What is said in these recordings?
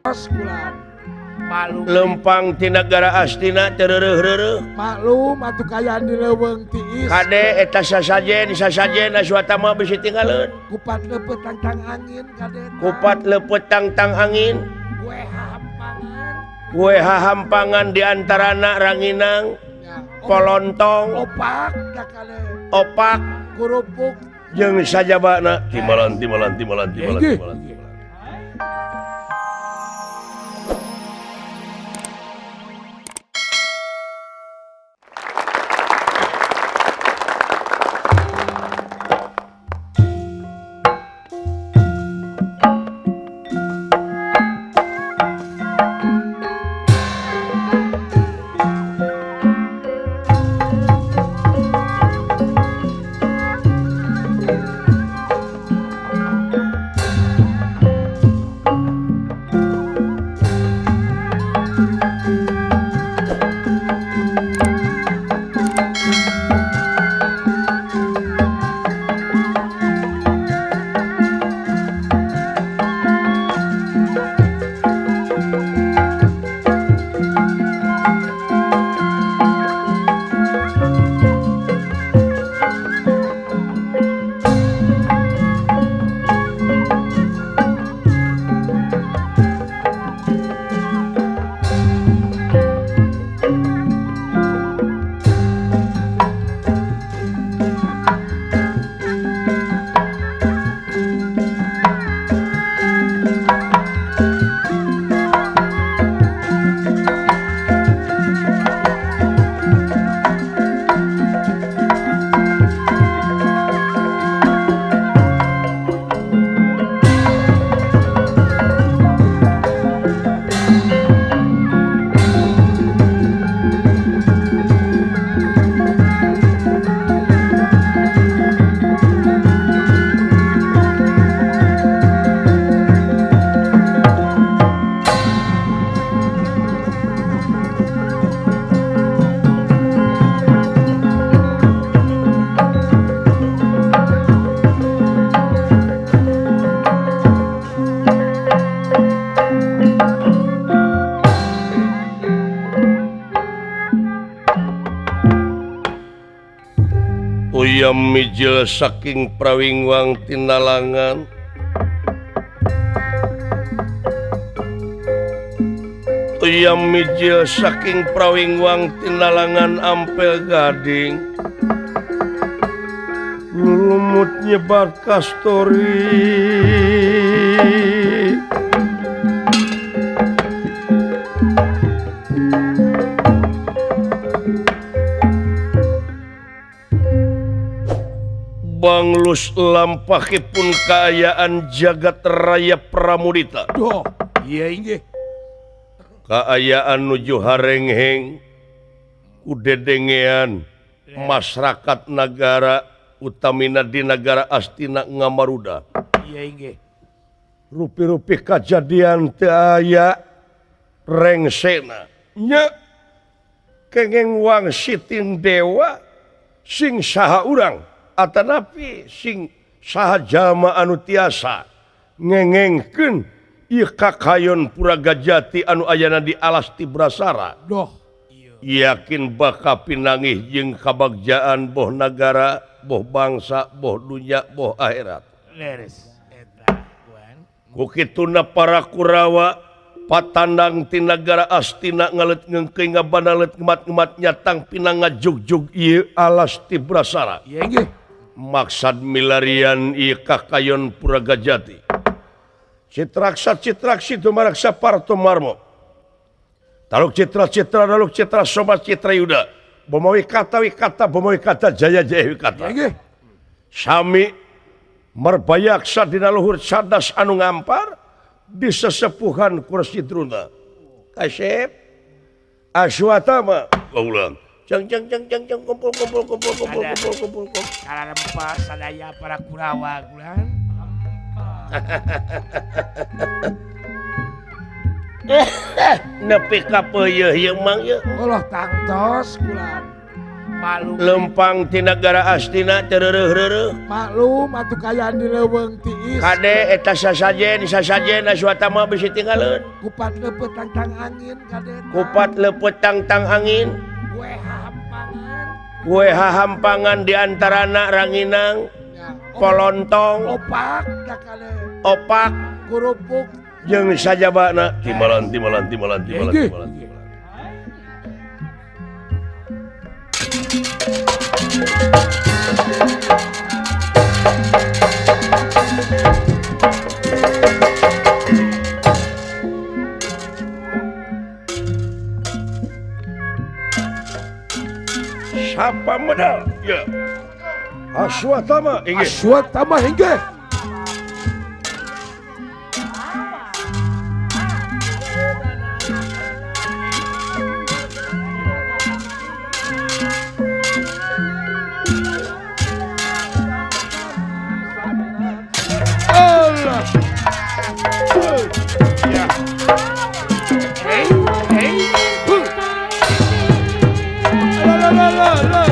bulan malu lempang ti negara Astina tereureureuh maklum atuh kayaan di leuweung tiis kade eta sasajen aswata mah bisi tinggalin kupat lepet tang angin kade kupat lepet tang angin kue hahampangan hampangan diantara ranginang ya, polontong opak da kade opak kurupuk jeung sajabana timalan Uyam mijil saking prawingwang tinalangan Uyam mijil saking prawingwang tinalangan ampel gading lulumut nyebar kastori Banglus lampahipun kaayaan jagat raya Pramudita. Duh, iya inggih. Kaayaan nuju harengheng kudedengean masyarakat negara utamina di negara Astina Ngamaruda. Iya inggih. Rupi-rupi kejadian teu aya rengsena. Nya kengeng wangsitin dewa sing saha urang atanapi sing saha jalma anu tiasa ngengengkeun ieu kakayon Puraga Jati anu ayana di alas Tibrasara. Doh, yakin baka pinangih jeung kabagjaan boh nagara, boh bangsa, boh dunya, boh akhirat. leres eta kuan. Ku kituna para Kurawa patandang ti nagara Astina ngalet ngengkei ngabanalet ngemat-ngemat nyatang pinang ngajugjug ieu alas Tibrasara. Iya inggih. Maksad milarian ieu kakayon Puraga Jati. Citraksa tumaraksa Parto Marmo. Taluk citra daluk citra sobat citra yuda. Bomawi kata jaya wikata. Iya inggih. Sami merbayaksa dina luhur cadas anu ngampar di sesepuhan kursi druna. Kasep Aswatama ulang. Jang kumpul. Kala rempah sadaya para Kurawa kulan. Nepi ka peuyeul ieu mang ieu. Allah tangtos kulan. Maklum. lempang ti negara Astina tereureureuh Maklum atuh kayaan di leuweung tiis. kade eta sasajen aswata mah bisi tinggalin Kupat leupet tangtang angin kadena. kupat lepet tang angin Kue hampangan. kue hahampangan diantarana ranginang Ya, polontong opak da kale. opak Kerupuk. jeung sajabana timalan Inggih. siapa modal ya Aswatama inggih Aswatama inggih. Allah. Ya. Hey. La la la la la.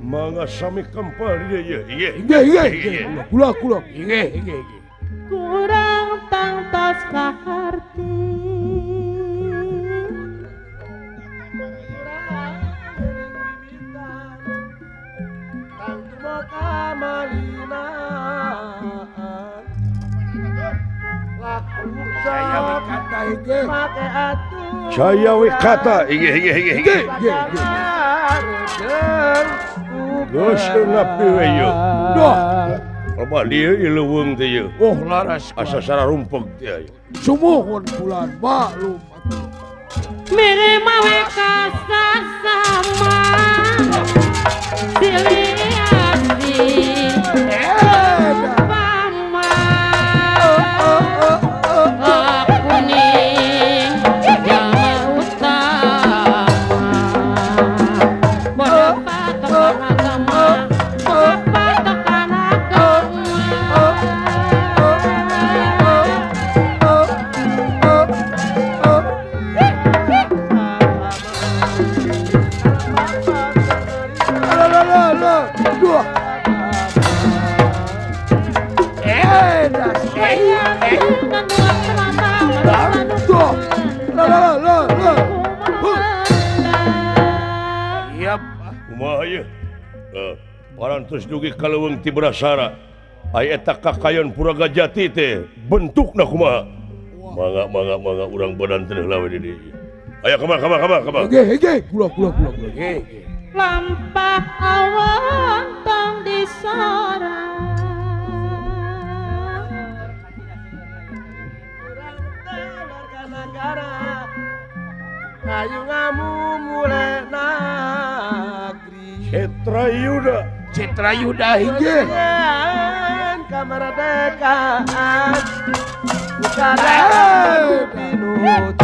mangga sami kempal iya Inggih. Kula. Inggih. kurang tangtos kaharti Jaya Wikata inggih Geus ngapi we ieu Duh. loba dieu ieu leuweung teh ieu Oh laras. asa sararumpeg teh ieu Sumuhun bulan maklum. mere mawe kasasama siliasi pama aku nih jama utama bodoh patok agama patok Duh. Duh. La. Iya. kumaha ieu parantos dugi ka leuweung ti Brasara aya eta kakayon Puraga Jati teh bentukna kumaha mangga urang badan teh heula we di dieu aya kama Inggih. Kula. Inggih. lampah awan tong disorang Ayo ngamumule negeri. Cetrayuda Citra Yuda Inggih. Kemerdekaan bukan pinut